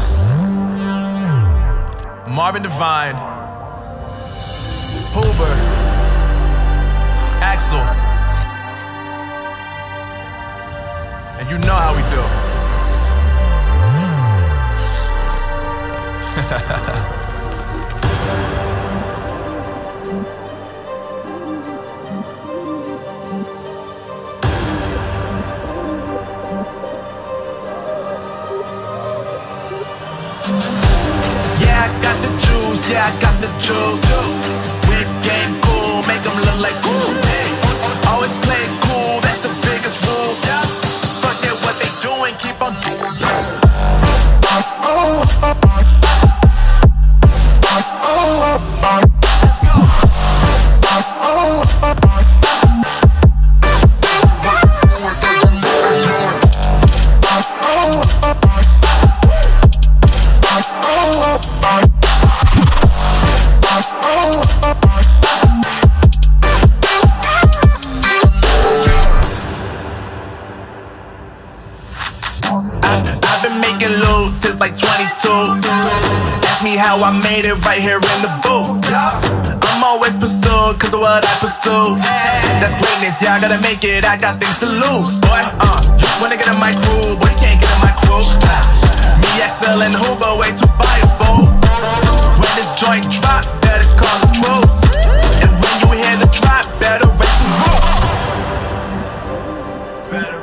Brothers, Marvin Devine, Huber, Axel, and you know how we do. Yeah, I got the juice, yeah, I got the juice. Whip game cool, make them look like cool. Always play it cool, that's the biggest rule. Forget what they doing, keep on doing. Let's go. I've been making loot since like 22. Ask me how I made it right here in the booth. I'm always pursued cause of what I pursue. That's greatness, yeah, I gotta make it, I got things to lose. Boy, wanna get in my crew, boy, you can't get